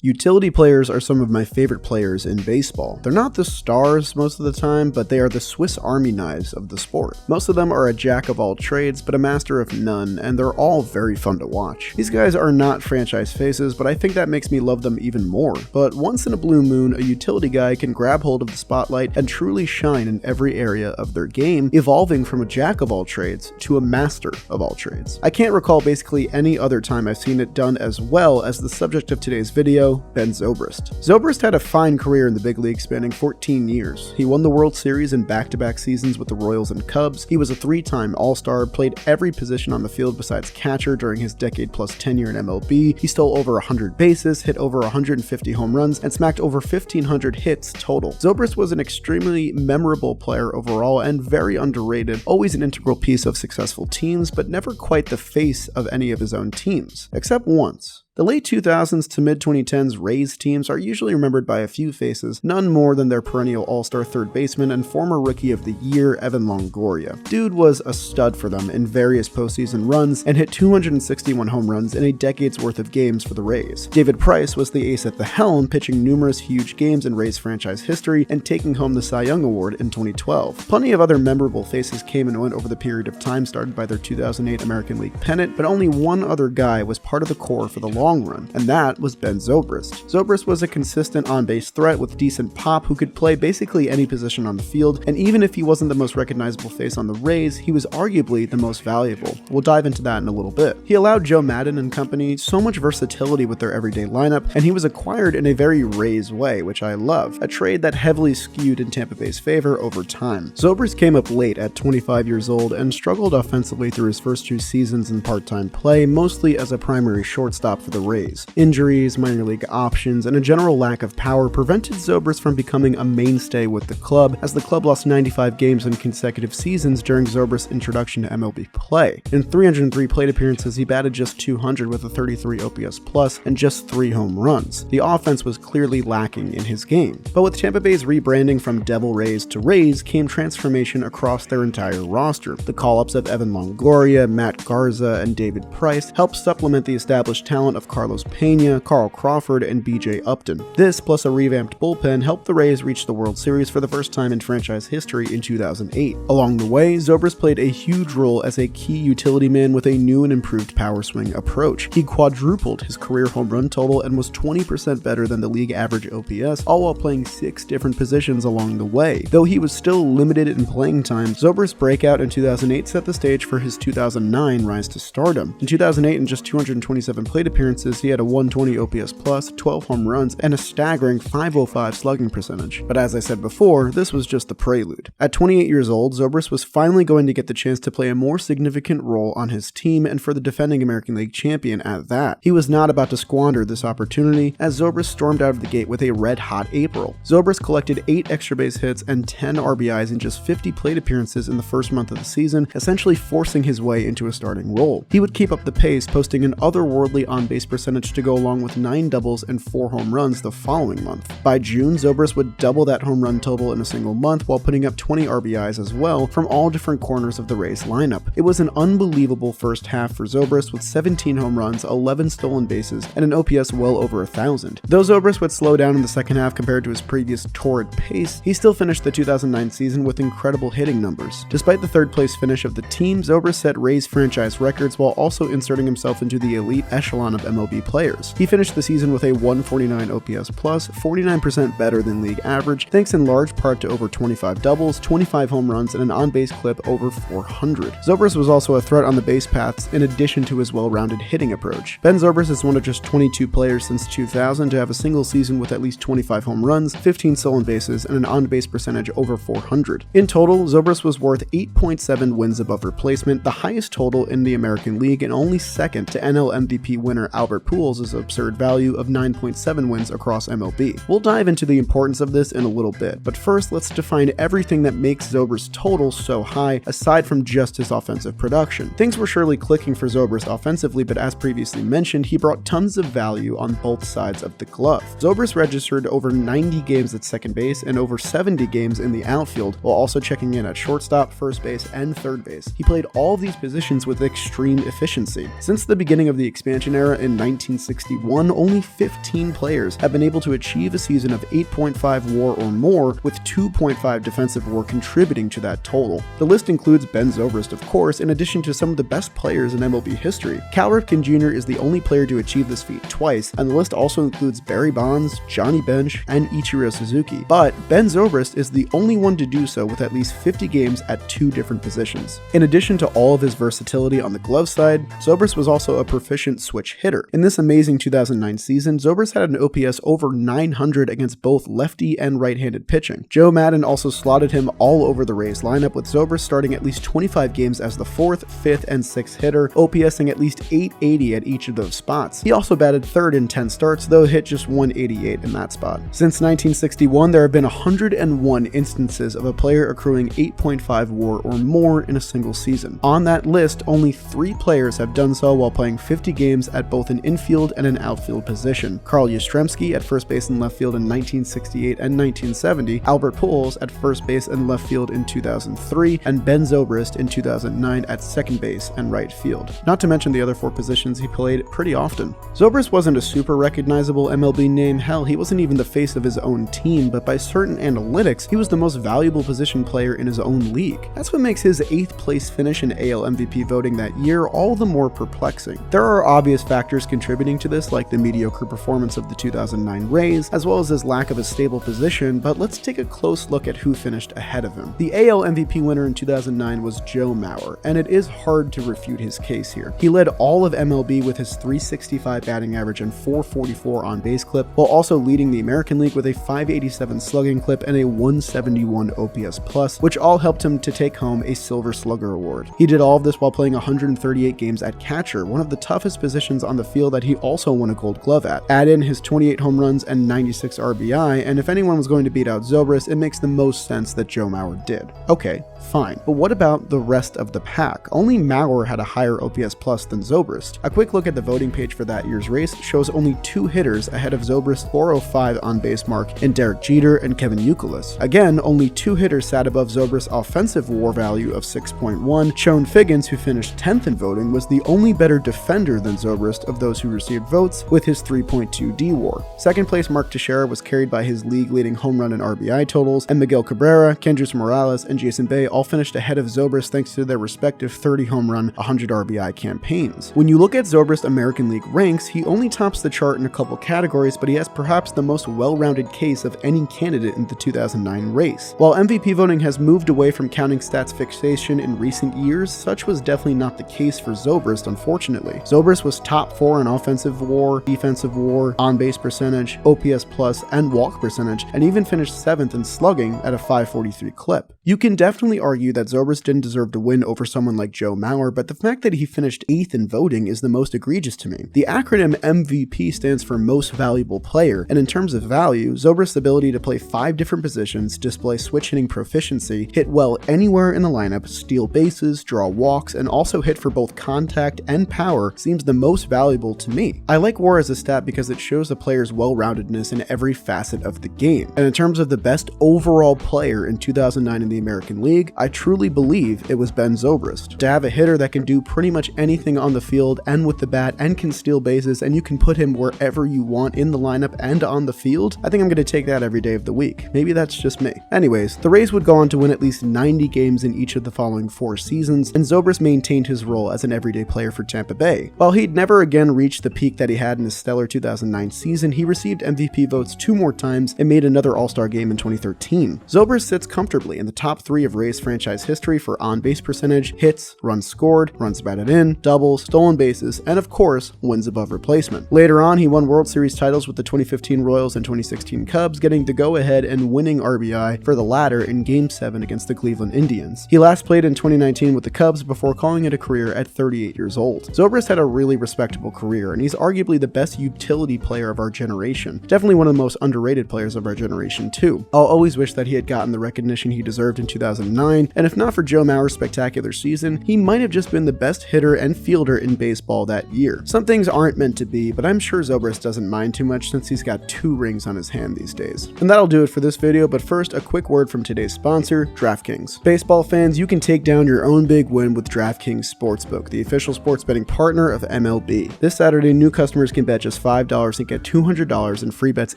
Utility players are some of my favorite players in baseball. They're not the stars most of the time, but they are the Swiss Army knives of the sport. Most of them are a jack of all trades, but a master of none, and they're all very fun to watch. These guys are not franchise faces, but I think that makes me love them even more. But once in a blue moon, a utility guy can grab hold of the spotlight and truly shine in every area of their game, evolving from a jack of all trades to a master of all trades. I can't recall basically any other time I've seen it done as well as the subject of today's video, Ben Zobrist. Zobrist had a fine career in the big league spanning 14 years. He won the World Series in back-to-back seasons with the Royals and Cubs. He was a 3-time All-Star, played every position on the field besides catcher during his decade-plus tenure in MLB. He stole over 100 bases, hit over 150 home runs, and smacked over 1,500 hits total. Zobrist was an extremely memorable player overall and very underrated, always an integral piece of successful teams, but never quite the face of any of his own teams, except once. The late 2000s to mid-2010s Rays teams are usually remembered by a few faces, none more than their perennial all-star third baseman and former Rookie of the Year, Evan Longoria. Dude was a stud for them in various postseason runs and hit 261 home runs in a decade's worth of games for the Rays. David Price was the ace at the helm, pitching numerous huge games in Rays franchise history and taking home the Cy Young Award in 2012. Plenty of other memorable faces came and went over the period of time started by their 2008 American League pennant, but only one other guy was part of the core for the long run, and that was Ben Zobrist. Zobrist was a consistent on-base threat with decent pop who could play basically any position on the field, and even if he wasn't the most recognizable face on the Rays, he was arguably the most valuable. We'll dive into that in a little bit. He allowed Joe Maddon and company so much versatility with their everyday lineup, and he was acquired in a very Rays way, which I love, a trade that heavily skewed in Tampa Bay's favor over time. Zobrist came up late at 25 years old and struggled offensively through his first 2 seasons in part-time play, mostly as a primary shortstop for the Rays. Injuries, minor league options, and a general lack of power prevented Zobrist from becoming a mainstay with the club, as the club lost 95 games in consecutive seasons during Zobrist's introduction to MLB play. In 303 plate appearances, he batted just 200 with a 33 OPS plus and just 3 home runs. The offense was clearly lacking in his game. But with Tampa Bay's rebranding from Devil Rays to Rays came transformation across their entire roster. The call-ups of Evan Longoria, Matt Garza, and David Price helped supplement the established talent of Carlos Pena, Carl Crawford, and BJ Upton. This, plus a revamped bullpen, helped the Rays reach the World Series for the first time in franchise history in 2008. Along the way, Zobrist played a huge role as a key utility man with a new and improved power swing approach. He quadrupled his career home run total and was 20% better than the league average OPS, all while playing 6 different positions along the way. Though he was still limited in playing time, Zobrist's breakout in 2008 set the stage for his 2009 rise to stardom. In 2008, in just 227 plate appearances, he had a 120 OPS plus, 12 home runs, and a staggering .505 slugging percentage. But as I said before, this was just the prelude. At 28 years old, Zobrist was finally going to get the chance to play a more significant role on his team, and for the defending American League champion at that. He was not about to squander this opportunity, as Zobrist stormed out of the gate with a red-hot April. Zobrist collected 8 extra base hits and 10 RBIs in just 50 plate appearances in the first month of the season, essentially forcing his way into a starting role. He would keep up the pace, posting an otherworldly on-base percentage to go along with 9 doubles and 4 home runs the following month. By June, Zobrist would double that home run total in a single month while putting up 20 RBIs as well from all different corners of the Rays lineup. It was an unbelievable first half for Zobrist with 17 home runs, 11 stolen bases, and an OPS well over 1,000. Though Zobrist would slow down in the second half compared to his previous torrid pace, he still finished the 2009 season with incredible hitting numbers. Despite the third place finish of the team, Zobrist set Rays franchise records while also inserting himself into the elite echelon of MLB players. He finished the season with a 149 OPS plus, 49% better than league average, thanks in large part to over 25 doubles, 25 home runs, and an on-base clip over 400. Zobrist was also a threat on the base paths in addition to his well-rounded hitting approach. Ben Zobrist is one of just 22 players since 2000 to have a single season with at least 25 home runs, 15 stolen bases, and an on-base percentage over 400. In total, Zobrist was worth 8.7 wins above replacement, the highest total in the American League and only second to NL MVP winner Albert Pujols' absurd value of 9.7 wins across MLB. We'll dive into the importance of this in a little bit, but first let's define everything that makes Zobrist's total so high aside from just his offensive production. Things were surely clicking for Zobrist offensively, but as previously mentioned, he brought tons of value on both sides of the glove. Zobrist registered over 90 games at second base and over 70 games in the outfield, while also checking in at shortstop, first base, and third base. He played all of these positions with extreme efficiency. Since the beginning of the expansion era in in 1961, only 15 players have been able to achieve a season of 8.5 WAR or more, with 2.5 defensive WAR contributing to that total. The list includes Ben Zobrist, of course, in addition to some of the best players in MLB history. Cal Ripken Jr. is the only player to achieve this feat twice, and the list also includes Barry Bonds, Johnny Bench, and Ichiro Suzuki. But Ben Zobrist is the only one to do so with at least 50 games at 2 different positions. In addition to all of his versatility on the glove side, Zobrist was also a proficient switch hitter. In this amazing 2009 season, Zobrist had an OPS over 900 against both lefty and right-handed pitching. Joe Maddon also slotted him all over the Rays lineup, with Zobrist starting at least 25 games as the 4th, 5th, and 6th hitter, OPSing at least 880 at each of those spots. He also batted 3rd in 10 starts, though hit just 188 in that spot. Since 1961, there have been 101 instances of a player accruing 8.5 WAR or more in a single season. On that list, only 3 players have done so while playing 50 games at both an infield and an outfield position. Carl Yastrzemski at first base and left field in 1968 and 1970, Albert Pujols at first base and left field in 2003, and Ben Zobrist in 2009 at second base and right field. Not to mention the other 4 positions he played pretty often. Zobrist wasn't a super recognizable MLB name. Hell, he wasn't even the face of his own team, but by certain analytics, he was the most valuable position player in his own league. That's what makes his 8th place finish in AL MVP voting that year all the more perplexing. There are obvious factors contributing to this, like the mediocre performance of the 2009 Rays, as well as his lack of a stable position, but let's take a close look at who finished ahead of him. The AL MVP winner in 2009 was Joe Mauer, and it is hard to refute his case here. He led all of MLB with his .365 batting average and .444 on-base clip, while also leading the American League with a .587 slugging clip and a .171 OPS+, which all helped him to take home a Silver Slugger award. He did all of this while playing 138 games at catcher, one of the toughest positions on the field that he also won a Gold Glove at. Add in his 28 home runs and 96 RBI, and if anyone was going to beat out Zobrist, it makes the most sense that Joe Mauer did. Okay, fine. But what about the rest of the pack? Only Mauer had a higher OPS plus than Zobrist. A quick look at the voting page for that year's race shows only 2 hitters ahead of Zobrist's .405 on-base mark in Derek Jeter and Kevin Youkilis. Again, only 2 hitters sat above Zobrist's offensive WAR value of 6.1. Shone Figgins, who finished 10th in voting, was the only better defender than Zobrist of those who received votes, with his 3.2 D-WAR. Second place Mark Teixeira was carried by his league-leading home run and RBI totals, and Miguel Cabrera, Kendrys Morales, and Jason Bay all finished ahead of Zobrist thanks to their respective 30 home run, 100 RBI campaigns. When you look at Zobrist American League ranks, he only tops the chart in a couple categories, but he has perhaps the most well-rounded case of any candidate in the 2009 race. While MVP voting has moved away from counting stats fixation in recent years, such was definitely not the case for Zobrist, unfortunately. Zobrist was top 4 in offensive WAR, defensive WAR, on-base percentage, OPS plus, and walk percentage, and even finished 7th in slugging at a .543 clip. You can definitely argue that Zobrist didn't deserve to win over someone like Joe Mauer, but the fact that he finished 8th in voting is the most egregious to me. The acronym MVP stands for Most Valuable Player, and in terms of value, Zobrist's ability to play 5 different positions, display switch hitting proficiency, hit well anywhere in the lineup, steal bases, draw walks, and also hit for both contact and power seems the most valuable to me. I like WAR as a stat because it shows a player's well-roundedness in every facet of the game, and in terms of the best overall player in 2009 in the American League, I truly believe it was Ben Zobrist. To have a hitter that can do pretty much anything on the field and with the bat and can steal bases, and you can put him wherever you want in the lineup and on the field, I think I'm going to take that every day of the week. Maybe that's just me. Anyways, the Rays would go on to win at least 90 games in each of the following 4 seasons, and Zobrist maintained his role as an everyday player for Tampa Bay. While he'd never again reached the peak that he had in his stellar 2009 season, he received MVP votes 2 more times and made another All-Star game in 2013. Zobrist sits comfortably in the top 3 of Rays franchise history for on-base percentage, hits, runs scored, runs batted in, doubles, stolen bases, and of course, wins above replacement. Later on, he won World Series titles with the 2015 Royals and 2016 Cubs, getting the go-ahead and winning RBI for the latter in Game 7 against the Cleveland Indians. He last played in 2019 with the Cubs before calling it a career at 38 years old. Zobrist had a really respectable career, and he's arguably the best utility player of our generation. Definitely one of the most underrated players of our generation too. I'll always wish that he had gotten the recognition he deserved in 2009, and if not for Joe Mauer's spectacular season, he might have just been the best hitter and fielder in baseball that year. Some things aren't meant to be, but I'm sure Zobrist doesn't mind too much since he's got 2 rings on his hand these days. And that'll do it for this video, but first, a quick word from today's sponsor, DraftKings. Baseball fans, you can take down your own big win with DraftKings Sportsbook, the official sports betting partner of MLB. MLB. This Saturday, new customers can bet just $5 and get $200 in free bets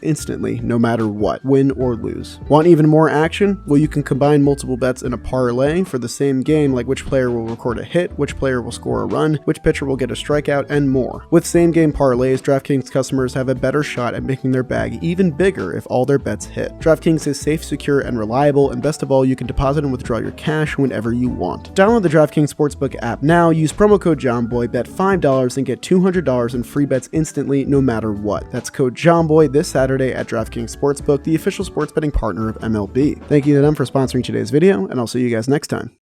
instantly, no matter what, win or lose. Want even more action? Well, you can combine multiple bets in a parlay for the same game, like which player will record a hit, which player will score a run, which pitcher will get a strikeout, and more. With same-game parlays, DraftKings customers have a better shot at making their bag even bigger if all their bets hit. DraftKings is safe, secure, and reliable, and best of all, you can deposit and withdraw your cash whenever you want. Download the DraftKings Sportsbook app now, use promo code JOHNBOY, bet $5 and get $200 in free bets instantly, no matter what. That's code JOHNBOY this Saturday at DraftKings Sportsbook, the official sports betting partner of MLB. Thank you to them for sponsoring today's video, and I'll see you guys next time.